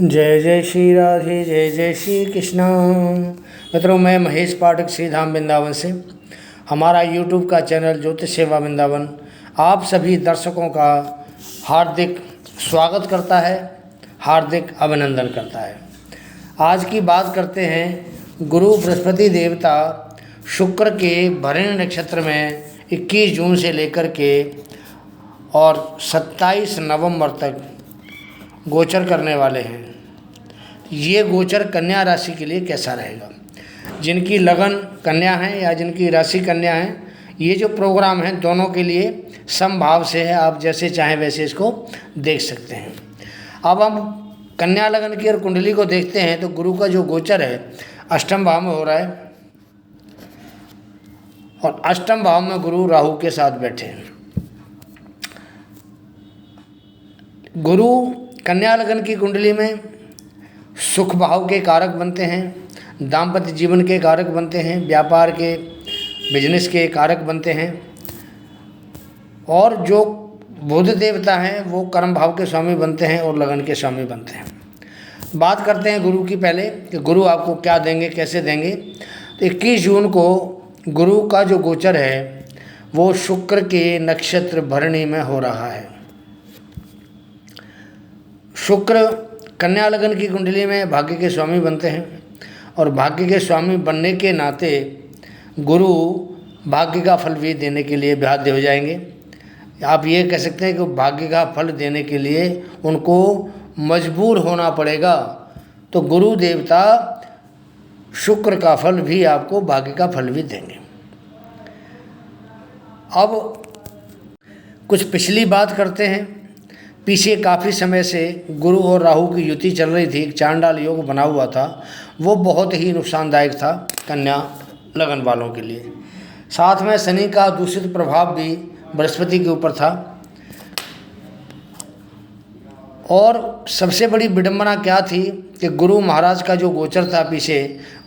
जय जय श्री राधे, जय जय श्री कृष्णा। मित्रों, मैं महेश पाठक श्री धाम वृंदावन से। हमारा यूट्यूब का चैनल ज्योतिष सेवा वृंदावन आप सभी दर्शकों का हार्दिक स्वागत करता है, हार्दिक अभिनंदन करता है। आज की बात करते हैं गुरु बृहस्पति देवता शुक्र के भरणी नक्षत्र में 21 जून से लेकर के और 27 नवंबर तक गोचर करने वाले हैं। ये गोचर कन्या राशि के लिए कैसा रहेगा? जिनकी लगन कन्या है या जिनकी राशि कन्या है, ये जो प्रोग्राम है दोनों के लिए समभाव से है। आप जैसे चाहें वैसे इसको देख सकते हैं। अब हम कन्या लगन की और कुंडली को देखते हैं तो गुरु का जो गोचर है अष्टम भाव में हो रहा है और अष्टम भाव में गुरु राहु के साथ बैठे हैं। गुरु कन्या लगन की कुंडली में सुख भाव के कारक बनते हैं, दाम्पत्य जीवन के कारक बनते हैं, व्यापार के बिजनेस के कारक बनते हैं और जो बुध देवता हैं वो कर्म भाव के स्वामी बनते हैं और लगन के स्वामी बनते हैं। बात करते हैं गुरु की पहले कि गुरु आपको क्या देंगे, कैसे देंगे। तो 21 जून को गुरु का जो गोचर है वो शुक्र के नक्षत्र भरणी में हो रहा है। शुक्र कन्या लगन की कुंडली में भाग्य के स्वामी बनते हैं और भाग्य के स्वामी बनने के नाते गुरु भाग्य का फल भी देने के लिए बाध्य हो जाएंगे। आप ये कह सकते हैं कि भाग्य का फल देने के लिए उनको मजबूर होना पड़ेगा। तो गुरु देवता शुक्र का फल भी आपको भाग्य का फल भी देंगे। अब कुछ पिछली बात करते हैं। पीछे काफ़ी समय से गुरु और राहु की युति चल रही थी, एक चांडाल योग बना हुआ था, वो बहुत ही नुकसानदायक था कन्या लगन वालों के लिए। साथ में शनि का दूषित प्रभाव भी बृहस्पति के ऊपर था। और सबसे बड़ी विडंबना क्या थी कि गुरु महाराज का जो गोचर था पीछे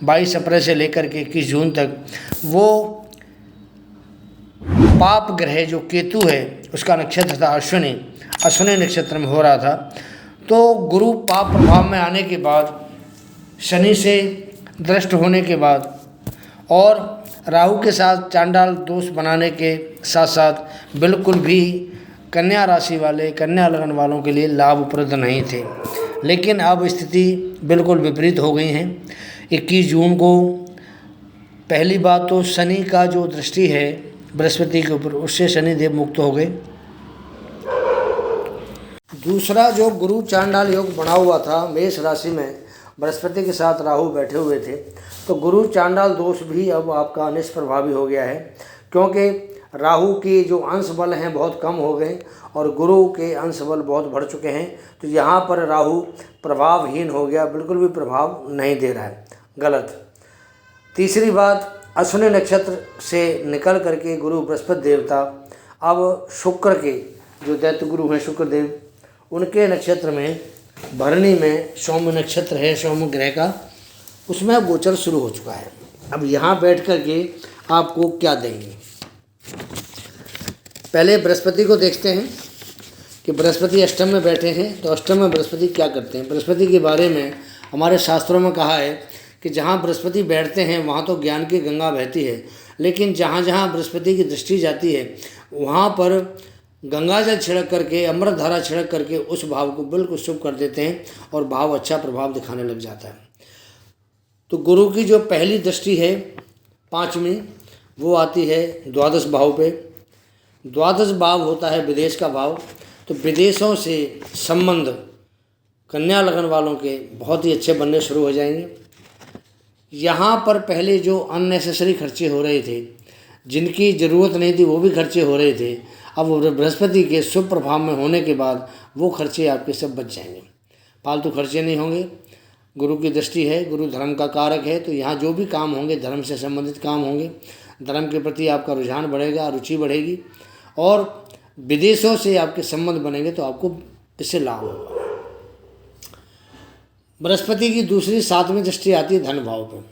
22 अप्रैल से लेकर के 21 जून तक, वो पाप ग्रह जो केतु है उसका नक्षत्र था अश्विनी नक्षत्र में हो रहा था। तो गुरु पाप प्रभाव में आने के बाद, शनि से दृष्ट होने के बाद और राहु के साथ चांडाल दोष बनाने के साथ साथ बिल्कुल भी कन्या राशि वाले, कन्या लगन वालों के लिए लाभप्रद नहीं थे। लेकिन अब स्थिति बिल्कुल विपरीत हो गई है। 21 जून को पहली बात तो शनि का जो दृष्टि है बृहस्पति के ऊपर, उससे शनिदेव मुक्त हो गए। दूसरा, जो गुरु चांडाल योग बना हुआ था मेष राशि में, बृहस्पति के साथ राहु बैठे हुए थे, तो गुरु चांडाल दोष भी अब आपका निष्प्रभावी हो गया है, क्योंकि राहु के जो अंश बल हैं बहुत कम हो गए और गुरु के अंश बल बहुत बढ़ चुके हैं। तो यहाँ पर राहु प्रभावहीन हो गया, बिल्कुल भी प्रभाव नहीं दे रहा है, गलत। तीसरी बात, अश्विनी नक्षत्र से निकल करके गुरु बृहस्पति देवता अब शुक्र के जो दैत्य गुरु हैं शुक्रदेव, उनके नक्षत्र में भरणी में सौम्य नक्षत्र है, सौम्य ग्रह का, उसमें गोचर शुरू हो चुका है। अब यहाँ बैठ कर के आपको क्या देंगे। पहले बृहस्पति को देखते हैं कि बृहस्पति अष्टम में बैठे हैं, तो अष्टम में बृहस्पति क्या करते हैं। बृहस्पति के बारे में हमारे शास्त्रों में कहा है कि जहाँ बृहस्पति बैठते हैं वहाँ तो ज्ञान की गंगा बहती है, लेकिन जहाँ जहाँ बृहस्पति की दृष्टि जाती है वहाँ पर गंगा जल छिड़क करके, अमृत धारा छिड़क करके उस भाव को बिल्कुल शुभ कर देते हैं और भाव अच्छा प्रभाव दिखाने लग जाता है। तो गुरु की जो पहली दृष्टि है 5वीं, वो आती है द्वादश भाव पे। द्वादश भाव होता है विदेश का भाव। तो विदेशों से संबंध कन्या लगन वालों के बहुत ही अच्छे बनने शुरू हो जाएंगे। यहाँ पर पहले जो अननेसेसरी खर्चे हो रहे थे, जिनकी ज़रूरत नहीं थी वो भी खर्चे हो रहे थे, अब बृहस्पति के शुभ प्रभाव में होने के बाद वो खर्चे आपके सब बच जाएंगे, फालतू खर्चे नहीं होंगे। गुरु की दृष्टि है, गुरु धर्म का कारक है, तो यहाँ जो भी काम होंगे धर्म से संबंधित काम होंगे। धर्म के प्रति आपका रुझान बढ़ेगा, रुचि बढ़ेगी और विदेशों से आपके संबंध बनेंगे तो आपको इससे लाभ होगा। बृहस्पति की दूसरी 7वीं दृष्टि आती है धन भाव पर।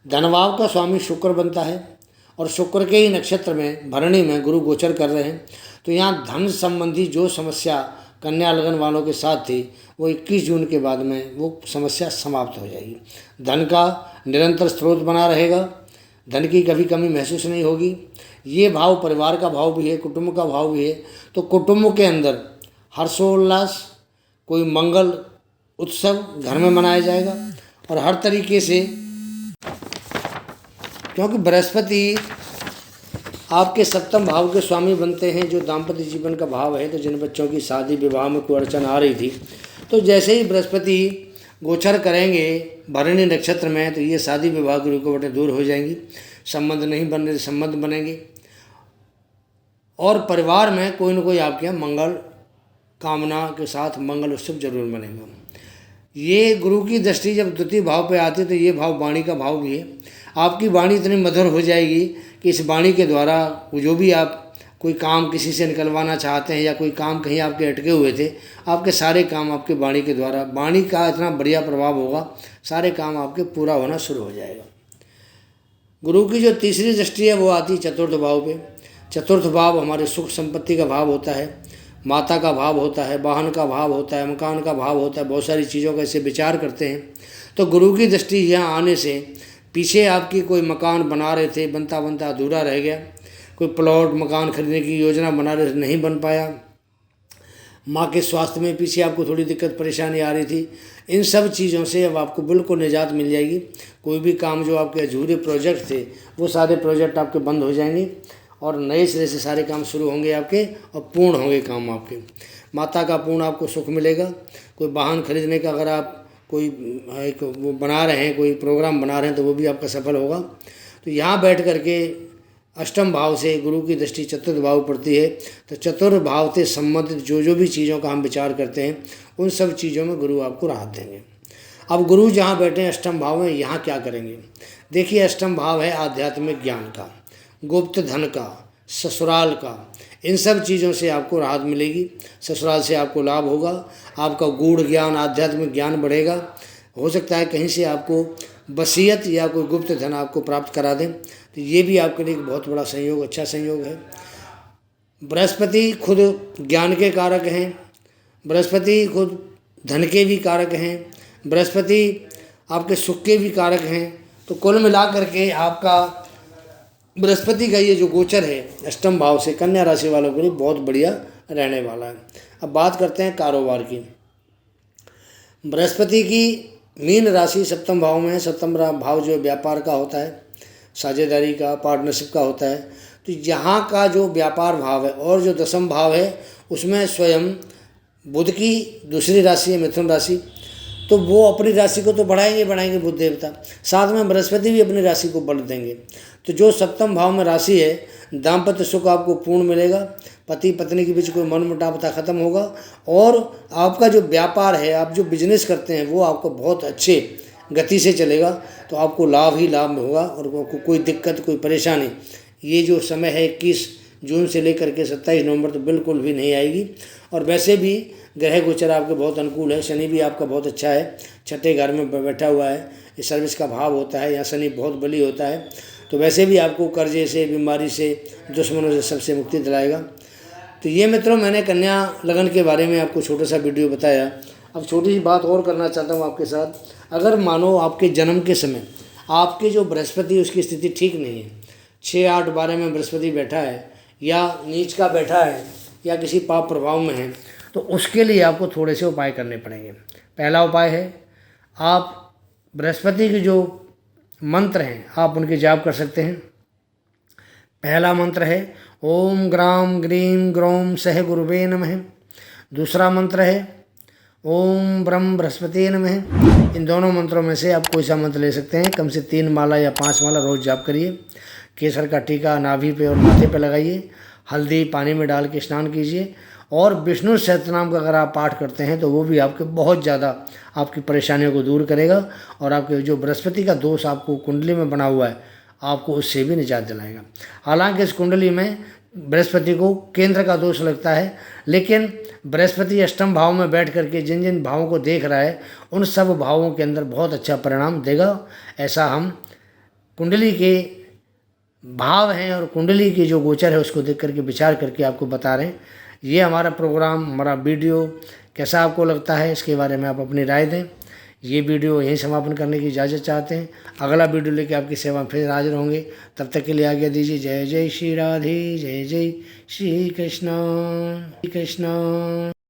धन भाव का स्वामी शुक्र बनता है और शुक्र के ही नक्षत्र में भरणी में गुरु गोचर कर रहे हैं। तो यहाँ धन संबंधी जो समस्या कन्या लगन वालों के साथ थी वो 21 जून के बाद में वो समस्या समाप्त हो जाएगी। धन का निरंतर स्रोत बना रहेगा, धन की कभी कमी महसूस नहीं होगी। ये भाव परिवार का भाव भी है, कुटुंब का भाव भी है। तो कुटुंब के अंदर हर्षोल्लास, कोई मंगल उत्सव घर में मनाया जाएगा। और हर तरीके से, क्योंकि बृहस्पति आपके सप्तम भाव के स्वामी बनते हैं, जो दाम्पत्य जीवन का भाव है। तो जिन बच्चों की शादी विवाह में कोई अड़चन आ रही थी, तो जैसे ही बृहस्पति गोचर करेंगे भरणी नक्षत्र में, तो ये शादी विवाह की रुकावटें दूर हो जाएंगी। संबंध नहीं बन रहे, संबंध बनेंगे। और परिवार में कोई न कोई आपके यहाँ मंगल कामना के साथ मंगल उत्सव जरूर मनेगा। ये गुरु की दृष्टि जब द्वितीय भाव पे आती है, तो ये भाव वाणी का भाव भी है। आपकी वाणी इतनी मधुर हो जाएगी कि इस वाणी के द्वारा जो भी आप कोई काम किसी से निकलवाना चाहते हैं, या कोई काम कहीं आपके अटके हुए थे, आपके सारे काम आपके वाणी के द्वारा, वाणी का इतना बढ़िया प्रभाव होगा, सारे काम आपके पूरा होना शुरू हो जाएगा। गुरु की जो तीसरी दृष्टि है वो आती है चतुर्थ भाव पे। चतुर्थ भाव हमारे सुख संपत्ति का भाव होता है, माता का भाव होता है, वाहन का भाव होता है, मकान का भाव होता है। बहुत सारी चीज़ों का ऐसे विचार करते हैं। तो गुरु की दृष्टि यहाँ आने से पीछे आपकी कोई मकान बना रहे थे, बनता बनता अधूरा रह गया, कोई प्लॉट मकान खरीदने की योजना बना रहे थे, नहीं बन पाया, माँ के स्वास्थ्य में पीछे आपको थोड़ी दिक्कत परेशानी आ रही थी, इन सब चीज़ों से अब आपको बिल्कुल निजात मिल जाएगी। कोई भी काम जो आपके अधूरे प्रोजेक्ट थे, वो सारे प्रोजेक्ट आपके बंद हो जाएंगे और नए सिरे से सारे काम शुरू होंगे आपके, और पूर्ण होंगे काम आपके। माता का पूर्ण आपको सुख मिलेगा। कोई वाहन खरीदने का अगर आप कोई एक वो बना रहे हैं, कोई प्रोग्राम बना रहे हैं, तो वो भी आपका सफल होगा। तो यहाँ बैठ करके अष्टम भाव से गुरु की दृष्टि चतुर्थ भाव पड़ती है। तो चतुर्थ भाव से संबंधित जो भी चीज़ों का हम विचार करते हैं, उन सब चीज़ों में गुरु आपको राहत देंगे। अब गुरु जहाँ बैठे हैं अष्टम भाव में, यहाँ क्या करेंगे? देखिए, अष्टम भाव है आध्यात्मिक ज्ञान का, गुप्त धन का, ससुराल का। इन सब चीज़ों से आपको राहत मिलेगी। ससुराल से आपको लाभ होगा, आपका गूढ़ ज्ञान, आध्यात्मिक ज्ञान बढ़ेगा। हो सकता है कहीं से आपको वसीयत या कोई गुप्त धन आपको प्राप्त करा दें, तो ये भी आपके लिए एक बहुत बड़ा संयोग, अच्छा संयोग है। बृहस्पति खुद ज्ञान के कारक हैं, बृहस्पति खुद धन के भी कारक हैं, बृहस्पति आपके सुख के भी कारक हैं। तो कुल मिला करके आपका बृहस्पति का ये जो गोचर है अष्टम भाव से कन्या राशि वालों के लिए बहुत बढ़िया रहने वाला है। अब बात करते हैं कारोबार की। बृहस्पति की मीन राशि सप्तम भाव में है। सप्तम भाव जो व्यापार का होता है, साझेदारी का, पार्टनरशिप का होता है। तो यहाँ का जो व्यापार भाव है और जो दसम भाव है उसमें स्वयं बुध की दूसरी राशि है मिथुन राशि, तो वो अपनी राशि को तो बढ़ाएंगे बुध देवता, साथ में बृहस्पति भी अपनी राशि को बढ़ देंगे। तो जो सप्तम भाव में राशि है, दाम्पत्य सुख आपको पूर्ण मिलेगा, पति पत्नी के बीच कोई मनमुटावता खत्म होगा, और आपका जो व्यापार है, आप जो बिजनेस करते हैं, वो आपको बहुत अच्छे गति से चलेगा। तो आपको लाभ ही लाभ में होगा और कोई दिक्कत, कोई परेशानी ये जो समय है 21 जून से लेकर के 27 नवंबर तो बिल्कुल भी नहीं आएगी। और वैसे भी ग्रह गोचर आपके बहुत अनुकूल है। शनि भी आपका बहुत अच्छा है, छठे घर में बैठा हुआ है, ये सर्विस का भाव होता है, यहाँ शनि बहुत बली होता है। तो वैसे भी आपको कर्जे से, बीमारी से, दुश्मनों से सबसे मुक्ति दिलाएगा। तो ये मित्रों, मैंने कन्या लगन के बारे में आपको छोटा सा वीडियो बताया। अब छोटी सी बात और करना चाहता हूँ आपके साथ। अगर मानो आपके जन्म के समय आपके जो बृहस्पति उसकी स्थिति ठीक नहीं है, 6, 8, 12 में बृहस्पति बैठा है, या नीच का बैठा है, या किसी पाप प्रभाव में है, तो उसके लिए आपको थोड़े से उपाय करने पड़ेंगे। पहला उपाय है, आप बृहस्पति के जो मंत्र हैं आप उनके जाप कर सकते हैं। पहला मंत्र है ओम ग्राम ग्रीम ग्रोम सह गुरुवे नमः। दूसरा मंत्र है ओम ब्रह्म बृहस्पति नमः। इन दोनों मंत्रों में से आप कोई सा मंत्र ले सकते हैं। कम से 3 माला या 5 माला रोज़ जाप करिए। केसर का टीका नाभि पे और माथे पे लगाइए। हल्दी पानी में डाल के स्नान कीजिए। और विष्णु सहस्त्रनाम का अगर आप पाठ करते हैं तो वो भी आपके बहुत ज़्यादा आपकी परेशानियों को दूर करेगा, और आपके जो बृहस्पति का दोष आपको कुंडली में बना हुआ है आपको उससे भी निजात दिलाएगा। हालांकि इस कुंडली में बृहस्पति को केंद्र का दोष लगता है, लेकिन बृहस्पति अष्टम भाव में बैठ करके जिन जिन भावों को देख रहा है उन सब भावों के अंदर बहुत अच्छा परिणाम देगा। ऐसा हम कुंडली के भाव हैं और कुंडली की जो गोचर है उसको देख करके विचार करके आपको बता रहे हैं। ये हमारा प्रोग्राम, हमारा वीडियो कैसा आपको लगता है, इसके बारे में आप अपनी राय दें। ये वीडियो यहीं समापन करने की इजाज़त चाहते हैं। अगला वीडियो लेके आपकी सेवा में फिर हाजिर होंगे। तब तक के लिए आज्ञा दीजिए। जय जय श्री राधे, जय जय श्री कृष्ण।